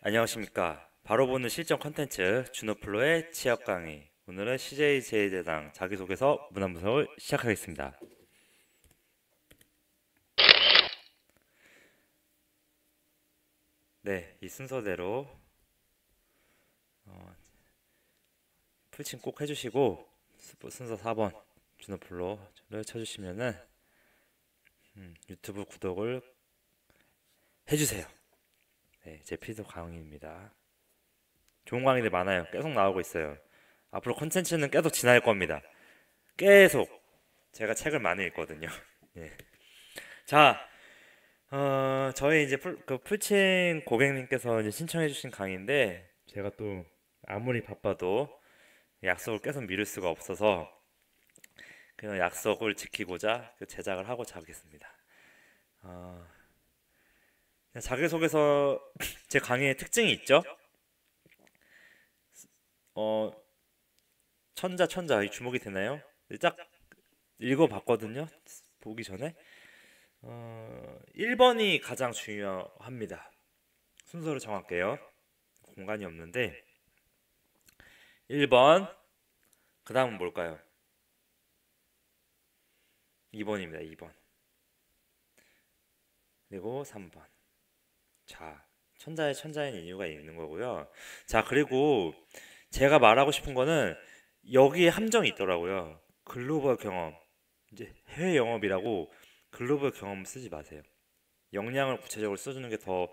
안녕하십니까. 바로 보는 실전 컨텐츠 준호플로의 취업 강의. 오늘은 CJ 제일제당 자기소개서 문안분석을 시작하겠습니다. 네, 이 순서대로 풀칭 꼭 해주시고 순서 4번 준호플로를 쳐주시면은 유튜브 구독을 해주세요. 네, 제 피드 강의입니다. 좋은 강의들 많아요. 계속 나오고 있어요. 앞으로 컨텐츠는 계속 진화할 겁니다. 계속 제가 책을 많이 읽거든요. 예. 자, 저희 이제 풀친 고객님께서 이제 신청해주신 강의인데, 제가 또 아무리 바빠도 약속을 계속 미룰 수가 없어서 그냥 약속을 지키고자 제작을 하고 자겠습니다. 어, 자기소개서 제 강의의 특징이 있죠? 어, 천자, 이 주목이 되나요? 딱 읽어봤거든요. 보기 전에. 1번이 가장 중요합니다. 순서를 정할게요. 공간이 없는데 1번, 그 다음은 뭘까요? 2번입니다. 2번. 그리고 3번. 자, 천자인 이유가 있는 거고요. 자, 그리고 제가 말하고 싶은 거는 여기에 함정이 있더라고요. 글로벌 경험. 이제 해외 영업이라고 글로벌 경험 쓰지 마세요. 역량을 구체적으로 써주는 게 더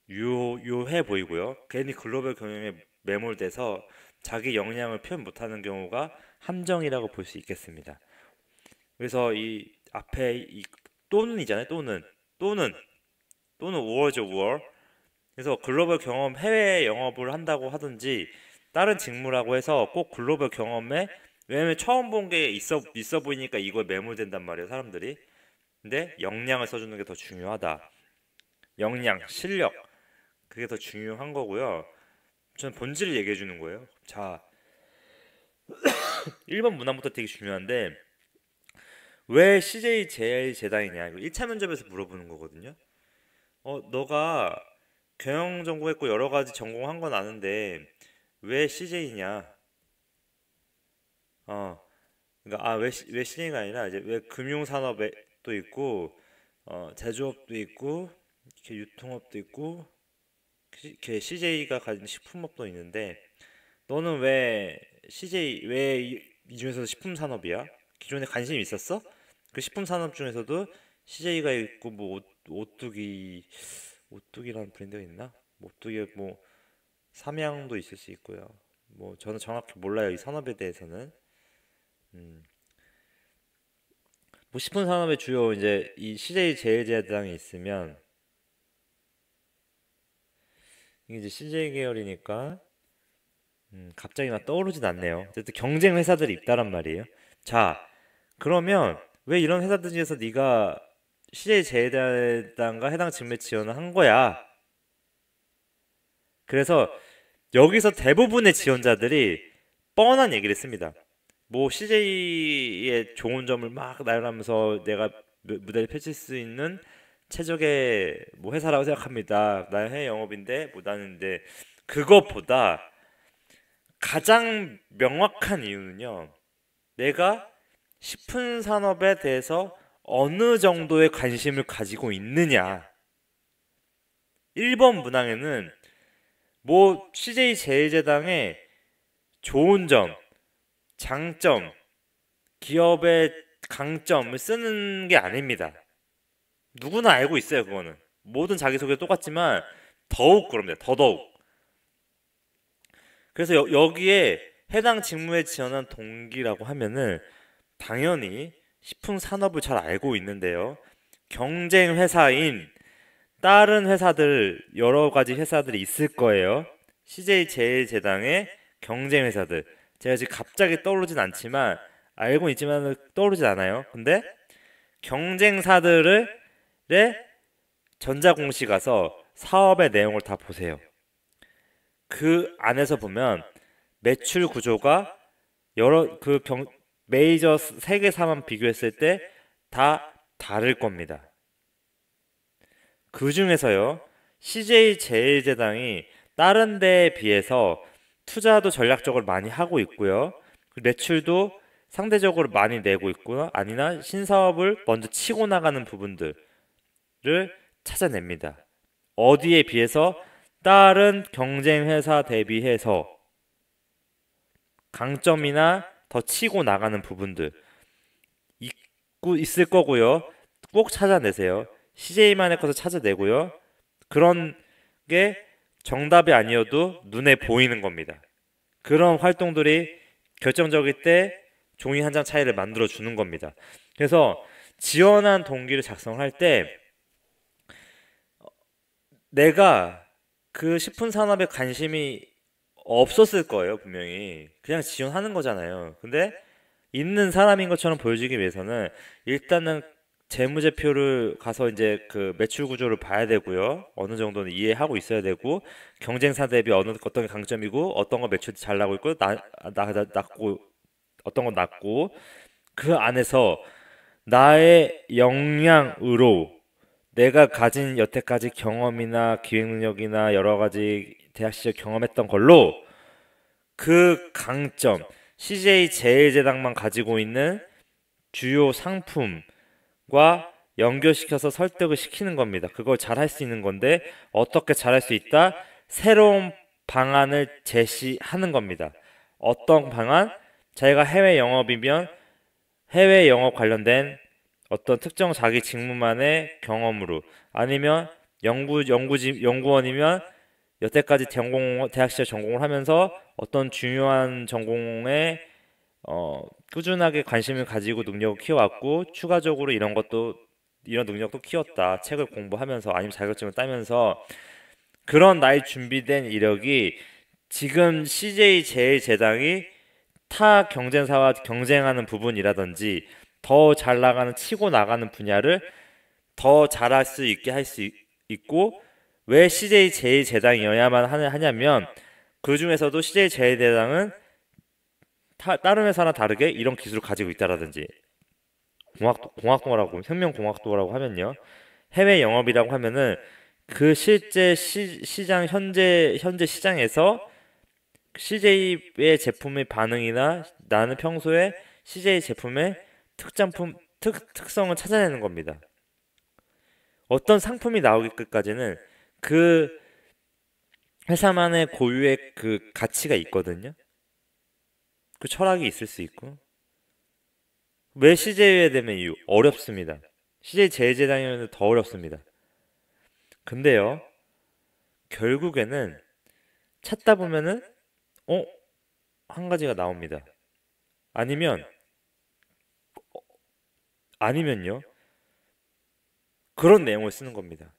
유효해 보이고요. 괜히 글로벌 경영에 매몰돼서 자기 역량을 표현 못하는 경우가 함정이라고 볼 수 있겠습니다. 그래서 이 앞에 이 또는이잖아요. 또는 우어죠, 우어. 그래서 글로벌 경험, 해외 영업을 한다고 하든지 다른 직무라고 해서 꼭 글로벌 경험에, 왜냐면 처음 본 게 있어 보이니까 이거에 매몰된단 말이에요, 사람들이. 근데 역량을 써주는 게 더 중요하다. 역량, 실력, 그게 더 중요한 거고요. 저는 본질을 얘기해 주는 거예요. 자, 1번 문항부터 되게 중요한데, 왜 CJ 제일 재단이냐, 이거 1차 면접에서 물어보는 거거든요. 너가 경영 전공했고 여러 가지 전공한 건 아는데 왜 CJ냐? 그러니까 왜 CJ가 아니라 이제 왜 금융 산업에 또 있고 제조업도 있고 이렇게 유통업도 있고 이렇게 CJ가 가진 식품업도 있는데 너는 왜 CJ 왜 이 중에서 식품 산업이야? 기존에 관심 있었어? 그 식품 산업 중에서도 CJ가 있고 뭐 오뚜기라는 브랜드가 있나? 뭐 오뚜기 뭐 삼양도 있을 수 있고요. 뭐 저는 정확히 몰라요. 이 산업에 대해서는. 음. 뭐 식품 산업의 주요 이제 이 CJ 제일제당이 있으면 이게 이제 CJ 계열이니까 갑자기 막 떠오르진 않네요. 어쨌든 경쟁 회사들이 있다란 말이에요. 자, 그러면 왜 이런 회사들 중에서 네가 CJ 제일제당과 해당 직무에 지원을 한 거야? 그래서 여기서 대부분의 지원자들이 뻔한 얘기를 했습니다. 뭐 CJ의 좋은 점을 막 나열하면서 내가 무대를 펼칠 수 있는 최적의 뭐 회사라고 생각합니다. 나는 해외 영업인데 뭐 나는 데 그것보다 가장 명확한 이유는요. 내가 식품 산업에 대해서 어느 정도의 관심을 가지고 있느냐. 1번 문항에는 뭐 CJ 제일제당의 좋은 점, 장점, 기업의 강점을 쓰는 게 아닙니다. 누구나 알고 있어요, 그거는. 모든 자기소개 똑같지만 더욱 그럽니다. 더더욱. 그래서 여기에 해당 직무에 지원한 동기라고 하면은 당연히 식품 산업을 잘 알고 있는데요. 경쟁 회사인 다른 회사들, 여러 가지 회사들이 있을 거예요. CJ 제일제당의 경쟁 회사들. 제가 지금 갑자기 떠오르진 않지만 알고 있지만 떠오르진 않아요. 근데 경쟁사들의 전자공시 가서 사업의 내용을 다 보세요. 그 안에서 보면 매출 구조가 여러 메이저 세계사만 비교했을 때 다 다를 겁니다. 그 중에서요, CJ 제일제당이 다른 데에 비해서 투자도 전략적으로 많이 하고 있고요. 매출도 상대적으로 많이 내고 있고요. 아니나 신사업을 먼저 치고 나가는 부분들을 찾아냅니다. 어디에 비해서 다른 경쟁 회사 대비해서 강점이나 더 치고 나가는 부분들 있을 거고요. 꼭 찾아내세요. CJ만의 것을 찾아내고요. 그런 게 정답이 아니어도 눈에 보이는 겁니다. 그런 활동들이 결정적일 때 종이 한 장 차이를 만들어 주는 겁니다. 그래서 지원한 동기를 작성할 때 내가 그 식품 산업에 관심이 없었을 거예요, 분명히. 그냥 지원하는 거잖아요. 근데 있는 사람인 것처럼 보여주기 위해서는 일단은 재무제표를 가서 이제 그 매출 구조를 봐야 되고요. 어느 정도는 이해하고 있어야 되고 경쟁사 대비 어떤 게 강점이고 어떤 거 매출이 잘 나고 있고 낮고 어떤 건 낮고 그 안에서 나의 역량으로 내가 가진 여태까지 경험이나 기획 능력이나 여러 가지 대학 시절 경험했던 걸로 그 강점 CJ 제일제당만 가지고 있는 주요 상품과 연결시켜서 설득을 시키는 겁니다. 그걸 잘할 수 있는 건데 어떻게 잘할 수 있다? 새로운 방안을 제시하는 겁니다. 어떤 방안? 자기가 해외 영업이면 해외 영업 관련된 어떤 특정 자기 직무만의 경험으로 아니면 연구원이면 여태까지 대학 시절 전공을 하면서 어떤 중요한 전공에 꾸준하게 관심을 가지고 능력을 키워왔고 추가적으로 이런 능력도 키웠다. 책을 공부하면서 아니면 자격증을 따면서 그런 나의 준비된 이력이 지금 CJ 제일제당이 타 경쟁사와 경쟁하는 부분이라든지 더 잘 나가는 치고 나가는 분야를 더 잘할 수 있게 할 수 있고 왜 CJ 제일제당이어야만 하냐면 그 중에서도 CJ 제일제당은 다른 회사랑 다르게 이런 기술을 가지고 있다라든지 공학도라고 생명공학도라고 하면요 해외 영업이라고 하면은 그 실제 시장 현재 시장에서 CJ의 제품의 반응이나 나는 평소에 CJ 제품의 특성을 찾아내는 겁니다. 어떤 상품이 나오기까지는 그 회사만의 고유의 그 가치가 있거든요. 그 철학이 있을 수 있고 왜 CJ에 되면 이유 어렵습니다. CJ 제일제당이면 더 어렵습니다. 근데요 결국에는 찾다 보면은 한 가지가 나옵니다. 아니면요 그런 내용을 쓰는 겁니다.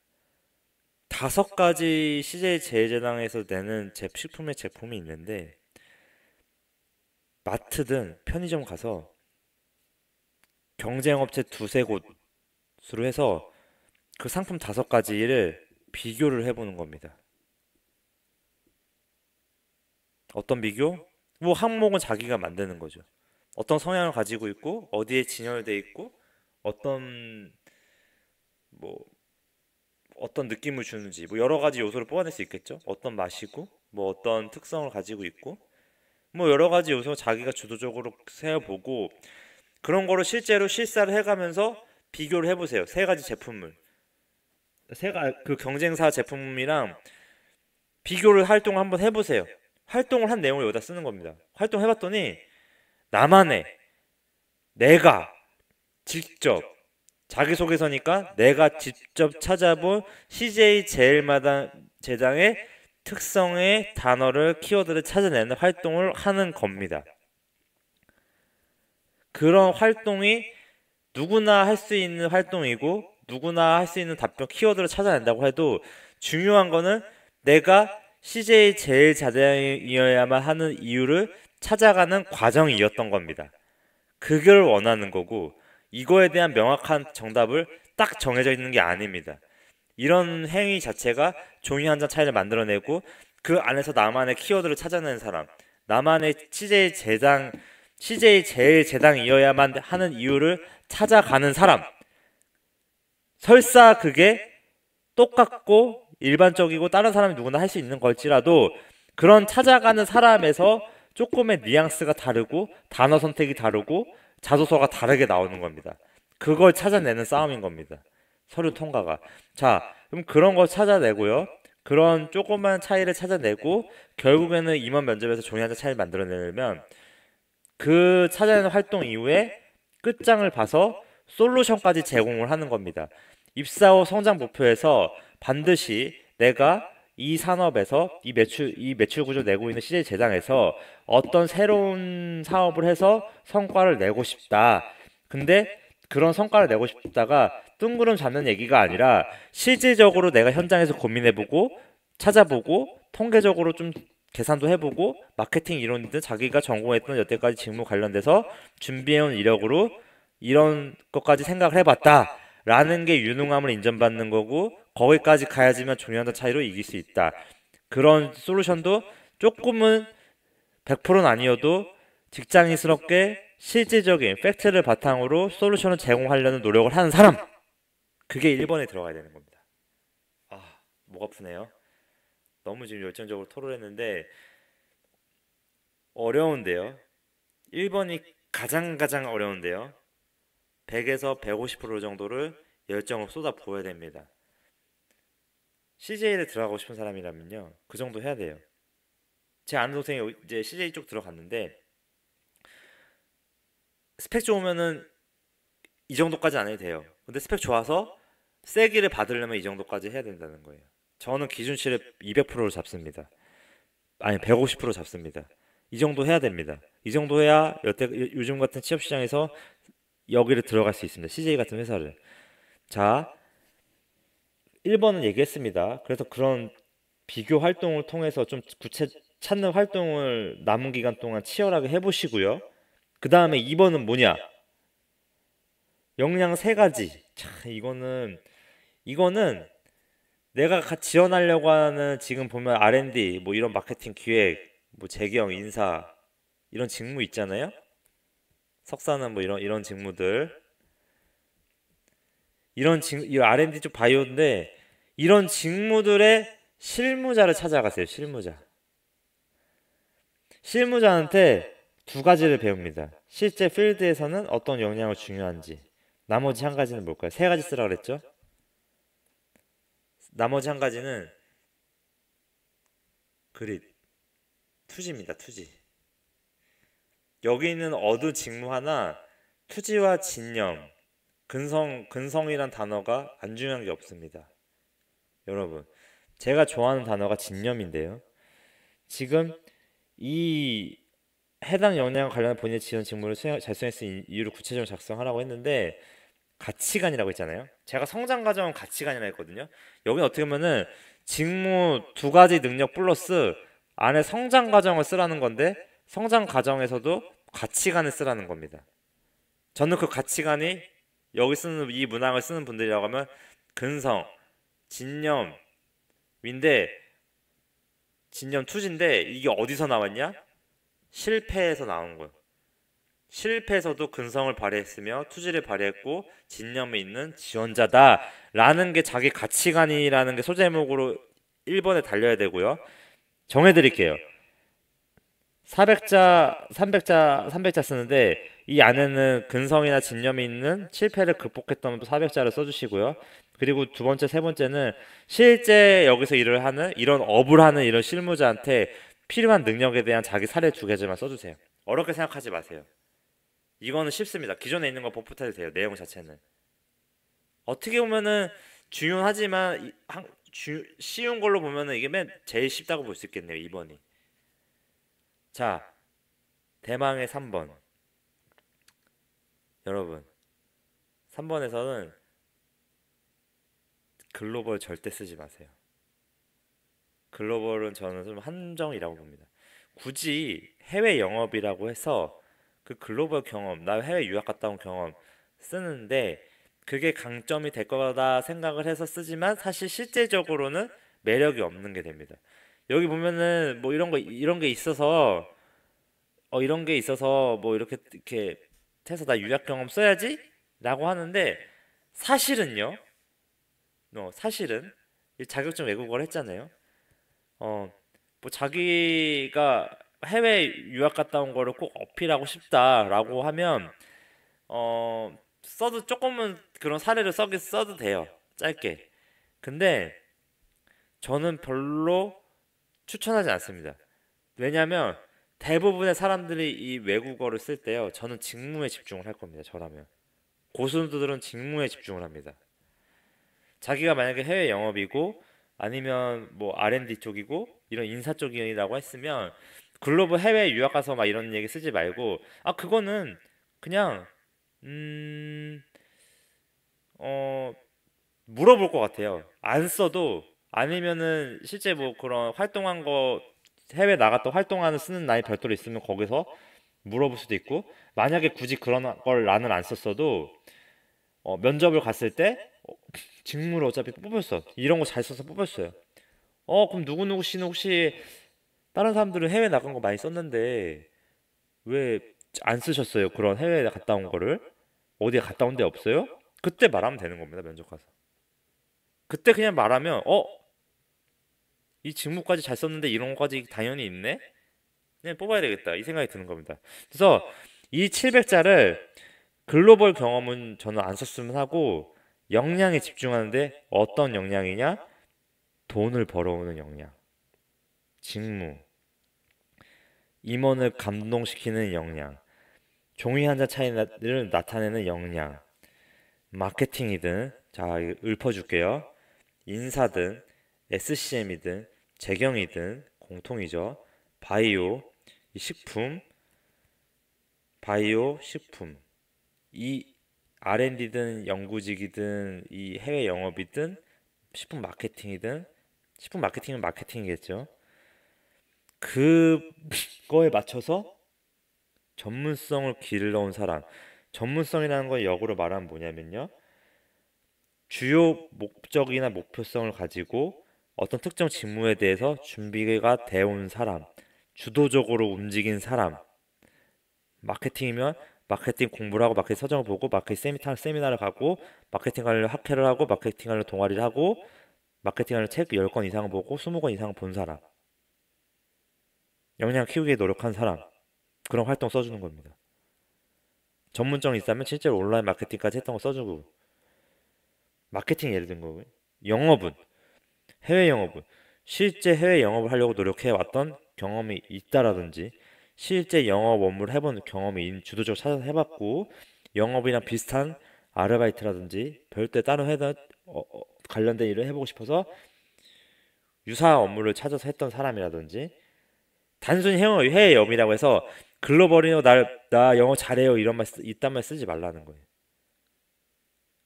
5가지 CJ 제일제당에서 내는 식품의 제품이 있는데 마트든 편의점 가서 경쟁업체 2~3곳으로 해서 그 상품 5가지를 비교를 해보는 겁니다. 어떤 비교? 뭐 항목은 자기가 만드는 거죠. 어떤 성향을 가지고 있고 어디에 진열되어 있고 어떤 뭐 어떤 느낌을 주는지 뭐 여러 가지 요소를 뽑아낼 수 있겠죠. 어떤 맛이고 뭐 어떤 특성을 가지고 있고 뭐 여러 가지 요소 자기가 주도적으로 세어보고 그런 거를 실제로 실사를 해가면서 비교를 해보세요. 3가지 제품을 그 경쟁사 제품이랑 비교를 활동을 한번 해보세요. 활동을 한 내용을 여기다 쓰는 겁니다. 활동해봤더니 나만의 내가 직접 자기소개서니까 내가 직접 찾아본 CJ 제일제당의 특성의 단어를 키워드를 찾아내는 활동을 하는 겁니다. 그런 활동이 누구나 할 수 있는 활동이고 누구나 할 수 있는 답변 키워드를 찾아낸다고 해도 중요한 거는 내가 CJ 제일제당이어야만 하는 이유를 찾아가는 과정이었던 겁니다. 그걸 원하는 거고 이거에 대한 명확한 정답을 딱 정해져 있는 게 아닙니다. 이런 행위 자체가 종이 한 장 차이를 만들어내고 그 안에서 나만의 키워드를 찾아내는 사람 나만의 CJ 제일제당이어야만 하는 이유를 찾아가는 사람 설사 그게 똑같고 일반적이고 다른 사람이 누구나 할 수 있는 걸지라도 그런 찾아가는 사람에서 조금의 뉘앙스가 다르고 단어 선택이 다르고 자소서가 다르게 나오는 겁니다. 그걸 찾아내는 싸움인 겁니다. 서류 통과가. 자, 그럼 그런 거 찾아내고요. 그런 조그만 차이를 찾아내고 결국에는 임원 면접에서 종이 한 장 차이를 만들어내려면 그 찾아내는 활동 이후에 끝장을 봐서 솔루션까지 제공을 하는 겁니다. 입사 후 성장 목표에서 반드시 내가 이 산업에서 이 매출 구조 내고 있는 CJ 재단에서 어떤 새로운 사업을 해서 성과를 내고 싶다. 근데 그런 성과를 내고 싶다가 뜬구름 잡는 얘기가 아니라 실질적으로 내가 현장에서 고민해보고 찾아보고 통계적으로 좀 계산도 해보고 마케팅 이론이든 자기가 전공했던 여태까지 직무 관련돼서 준비해온 이력으로 이런 것까지 생각을 해봤다 라는 게 유능함을 인정받는 거고 거기까지 가야지만 중요한 차이로 이길 수 있다. 그런 솔루션도 조금은 100%는 아니어도 직장인스럽게 실질적인 팩트를 바탕으로 솔루션을 제공하려는 노력을 하는 사람, 그게 1번에 들어가야 되는 겁니다. 아, 목 아프네요. 너무 지금 열정적으로 토론했는데 어려운데요. 1번이 가장 어려운데요. 100에서 150% 정도를 열정을 쏟아 부어야 됩니다. CJ를 들어가고 싶은 사람이라면요. 그 정도 해야 돼요. 제 아는 동생이 이제 CJ 쪽 들어갔는데 스펙 좋으면은 이 정도까지 안 해도 돼요. 근데 스펙 좋아서 세기를 받으려면 이 정도까지 해야 된다는 거예요. 저는 기준치를 200%로 잡습니다. 아니 150% 잡습니다. 이 정도 해야 됩니다. 이 정도 해야 요즘 같은 취업 시장에서 여기를 들어갈 수 있습니다. CJ 같은 회사를. 자, 1번은 얘기했습니다. 그래서 그런 비교 활동을 통해서 좀 구체 찾는 활동을 남은 기간 동안 치열하게 해보시고요. 그 다음에 2번은 뭐냐? 역량 세 가지. 자, 이거는 내가 지원하려고 하는 지금 보면 R&D, 뭐 이런 마케팅 기획, 뭐 재경, 인사 이런 직무 있잖아요. 석사는 뭐 이런 직무들, 이 R&D 쪽 바이오인데 이런 직무들의 실무자를 찾아가세요. 실무자한테 두 가지를 배웁니다. 실제 필드에서는 어떤 역량이 중요한지. 나머지 한 가지는 뭘까요? 세 가지 쓰라 그랬죠? 나머지 한 가지는 그릿, 투지입니다. 투지. 여기 있는 어느 직무 하나 투지와 진념, 근성이란 단어가 안 중요한 게 없습니다. 여러분, 제가 좋아하는 단어가 진념인데요. 지금 이 해당 역량 관련한 본인의 지원 직무를 잘 수행했을 이유를 구체적으로 작성하라고 했는데 가치관이라고 했잖아요. 제가 성장 과정은 가치관이라고 했거든요. 여기는 어떻게 보면은 직무 두 가지 능력 플러스 안에 성장 과정을 쓰라는 건데 성장 과정에서도 가치관을 쓰라는 겁니다. 저는 그 가치관이 여기 쓰는 이 문항을 쓰는 분들이라고 하면 근성, 진념인데 진념 투지인데 이게 어디서 나왔냐? 실패에서 나온 거예요. 실패에서도 근성을 발휘했으며 투지를 발휘했고 진념이 있는 지원자다라는 게 자기 가치관이라는 게 소제목으로 1번에 달려야 되고요. 정해드릴게요. 400자 쓰는데 이 안에는 근성이나 진념이 있는 실패를 극복했던 400자를 써주시고요. 그리고 두 번째, 세 번째는 실제 여기서 일을 하는 이런 업을 하는 이런 실무자한테 필요한 능력에 대한 자기 사례 두 개만 써주세요. 어렵게 생각하지 마세요. 이거는 쉽습니다. 기존에 있는 거 복붙해도 돼요. 내용 자체는. 어떻게 보면은 중요하지만 쉬운 걸로 보면은 이게 제일 쉽다고 볼 수 있겠네요. 2번이. 자, 대망의 3번. 여러분, 3번에서는 글로벌 절대 쓰지 마세요. 글로벌은 저는 좀 한정이라고 봅니다. 굳이 해외 영업이라고 해서 그 글로벌 경험, 나 해외 유학 갔다 온 경험 쓰는데 그게 강점이 될 거다 생각을 해서 쓰지만 사실 실제적으로는 매력이 없는 게 됩니다. 여기 보면은 뭐 이런 게 있어서 이런 게 있어서 뭐 이렇게 해서 나 유학 경험 써야지 라고 하는데 사실은요. 사실은 이 자격증 외국어를 했잖아요. 어, 뭐 자기가 해외 유학 갔다 온 거를 꼭 어필하고 싶다라고 하면 써도 조금은 그런 사례를 써도 돼요. 짧게. 근데 저는 별로 추천하지 않습니다. 왜냐면 대부분의 사람들이 이 외국어를 쓸 때요. 저는 직무에 집중을 할 겁니다. 저라면. 고수들은 직무에 집중을 합니다. 자기가 만약에 해외 영업이고 아니면 뭐 R&D 쪽이고 이런 인사 쪽이라고 했으면 글로벌 해외 유학 가서 막 이런 얘기 쓰지 말고 그거는 그냥 음, 어, 물어볼 것 같아요. 안 써도 아니면은 실제 뭐 그런 활동한 거 해외 나갔다 활동하는 쓰는 나이 별도로 있으면 거기서 물어볼 수도 있고 만약에 굳이 그런 걸 나는 안 썼어도 면접을 갔을 때 직무를 어차피 뽑혔어. 이런 거 잘 써서 뽑혔어요. 그럼 누구누구 씨는 혹시 다른 사람들은 해외 나간 거 많이 썼는데 왜 안 쓰셨어요? 그런 해외에 갔다 온 거를 어디에 갔다 온 데 없어요? 그때 말하면 되는 겁니다. 면접 가서. 그때 그냥 말하면 이 직무까지 잘 썼는데 이런 거까지 당연히 있네? 그냥 뽑아야 되겠다. 이 생각이 드는 겁니다. 그래서 이 700자를 글로벌 경험은 저는 안 썼으면 하고 역량에 집중하는데 어떤 역량이냐? 돈을 벌어오는 역량. 직무. 임원을 감동시키는 역량. 종이 한 장 차이를 나타내는 역량. 마케팅이든 자 읊어줄게요. 인사든 SCM이든 재경이든 공통이죠. 바이오, 이 식품, 바이오, 식품. 이 R&D든 연구직이든 이 해외 영업이든 식품 마케팅이든 식품 마케팅은 마케팅이겠죠. 그거에 맞춰서 전문성을 길러온 사람. 전문성이라는 건 역으로 말하면 뭐냐면요. 주요 목적이나 목표성을 가지고 어떤 특정 직무에 대해서 준비가 되어 온 사람, 주도적으로 움직인 사람, 마케팅이면 마케팅 공부를 하고 마케팅 서적을 보고 마케팅 세미나를 가고 마케팅 관련 학회를 하고 마케팅 관련 동아리를 하고 마케팅 관련 책 10권 이상을 보고 20권 이상을 본 사람, 역량 키우기에 노력한 사람, 그런 활동 써주는 겁니다. 전문성이 있다면 실제로 온라인 마케팅까지 했던 거 써주고 마케팅 예를 든 거고요. 영업은 해외 영업은 실제 해외 영업을 하려고 노력해 왔던 경험이 있다라든지 실제 영업 업무를 해본 경험이 주도적으로 찾아서 해봤고 영업이랑 비슷한 아르바이트라든지 별도의 다른 회사 관련된 일을 해보고 싶어서 유사 업무를 찾아서 했던 사람이라든지 단순히 해외 영업이라고 해서 글로벌이요 나 영어 잘해요 이딴 말 쓰지 말라는 거예요.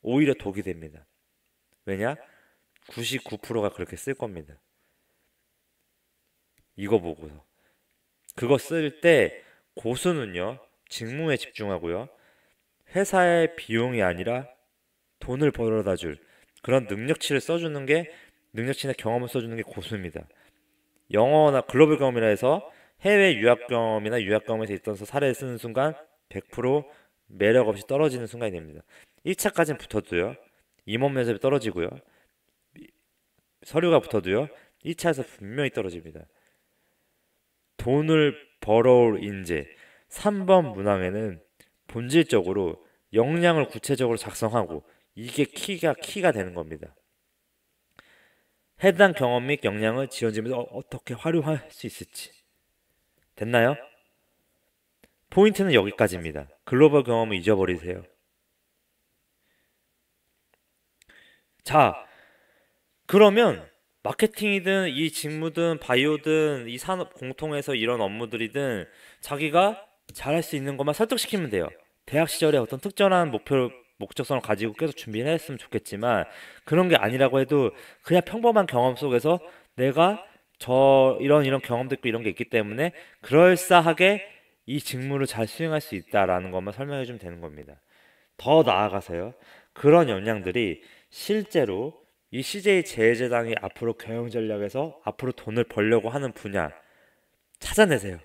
오히려 독이 됩니다. 왜냐? 99%가 그렇게 쓸 겁니다. 이거 보고서. 그거 쓸 때 고수는요, 직무에 집중하고요. 회사의 비용이 아니라 돈을 벌어다 줄 그런 능력치를 써주는 게 능력치나 경험을 써주는 게 고수입니다. 영어나 글로벌 경험이라 해서 해외 유학 경험이나 유학 경험에서 있던 사례를 쓰는 순간 100% 매력 없이 떨어지는 순간이 됩니다. 1차까지는 붙어도요. 임원 면접이 떨어지고요. 서류가 붙어도요. 1차에서 분명히 떨어집니다. 돈을 벌어올 인재. 3번 문항에는 본질적으로 역량을 구체적으로 작성하고 이게 키가 되는 겁니다. 해당 경험 및 역량을 지원지면서 어떻게 활용할 수 있을지. 됐나요? 포인트는 여기까지입니다. 글로벌 경험을 잊어버리세요. 자, 그러면 마케팅이든 이 직무든 바이오든 이 산업 공통해서 이런 업무들이든 자기가 잘할 수 있는 것만 설득시키면 돼요. 대학 시절에 어떤 특정한 목적성을 가지고 계속 준비를 했으면 좋겠지만 그런 게 아니라고 해도 그냥 평범한 경험 속에서 내가 이런 경험도 있고 이런 게 있기 때문에 그럴싸하게 이 직무를 잘 수행할 수 있다라는 것만 설명해 주면 되는 겁니다. 더 나아가서요. 그런 역량들이 실제로 이 CJ 제일제당이 앞으로 경영 전략에서 앞으로 돈을 벌려고 하는 분야 찾아내세요.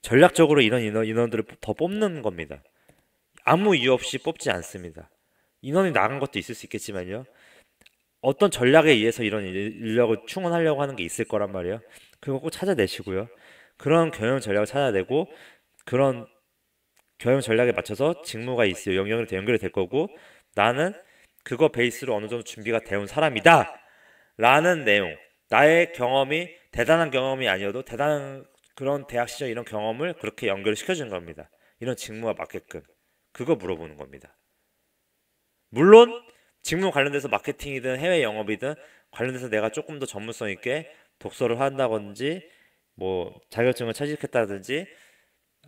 전략적으로 이런 인원들을 더 뽑는 겁니다. 아무 이유 없이 뽑지 않습니다. 인원이 나간 것도 있을 수 있겠지만요. 어떤 전략에 의해서 이런 인력을 충원하려고 하는 게 있을 거란 말이에요. 그거 꼭 찾아내시고요. 그런 경영 전략을 찾아내고 그런 경영 전략에 맞춰서 직무가 있어요. 연결이 될 거고 나는 그거 베이스로 어느 정도 준비가 되온 사람이다. 라는 내용. 나의 경험이 대단한 경험이 아니어도 대단한 그런 대학 시절 이런 경험을 그렇게 연결을 시켜주는 겁니다. 이런 직무가 맞게끔. 그거 물어보는 겁니다. 물론 직무 관련돼서 마케팅이든 해외 영업이든 관련돼서 내가 조금 더 전문성 있게 독서를 한다든지 뭐 자격증을 취득했다든지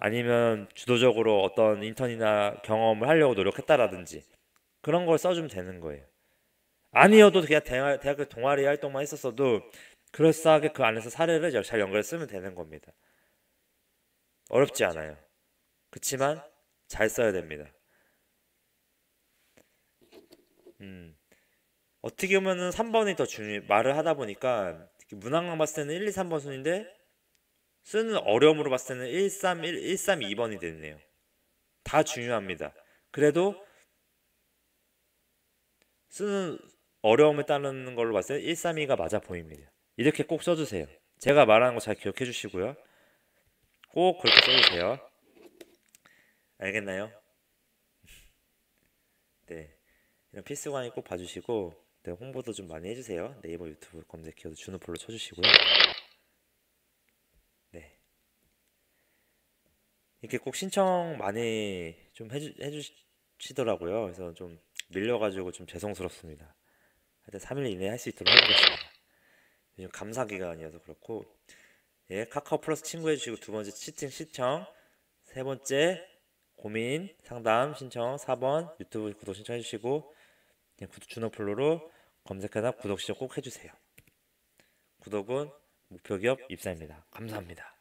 아니면 주도적으로 어떤 인턴이나 경험을 하려고 노력했다라든지 그런 걸 써주면 되는 거예요. 아니어도 그냥 대학교 동아리 활동만 했었어도 그럴싸하게 그 안에서 사례를 잘 연결해 쓰면 되는 겁니다. 어렵지 않아요. 그치만 잘 써야 됩니다. 음. 어떻게 보면은 3번이 더 중요해. 말을 하다 보니까 문항만 봤을 때는 1, 2, 3번 순인데 쓰는 어려움으로 봤을 때는 1, 3, 2번이 됐네요. 다 중요합니다. 그래도 쓰는 어려움에 따르는 걸로 봤을 때 1, 3, 2가 맞아 보입니다. 이렇게 꼭 써주세요. 제가 말하는 거 잘 기억해 주시고요. 꼭 그렇게 써주세요. 알겠나요? 네. 이런 필수 강의 꼭 봐주시고 네, 홍보도 좀 많이 해주세요. 네이버 유튜브 검색해서 준우폴로 쳐주시고요. 네. 이렇게 꼭 신청 많이 좀 해주시더라고요. 그래서 좀 밀려가지고 좀 죄송스럽습니다. 하여튼 3일 이내에 할 수 있도록 해보겠습니다. 요즘 감사 기간이어서 그렇고 예, 카카오 플러스 친구해 주시고 두 번째 치팅 신청, 세 번째 고민 상담 신청, 4번 유튜브 구독 신청해 주시고 예, 준호플로로 검색하다 구독 신청 꼭 해주세요. 구독은 목표 기업 입사입니다. 감사합니다.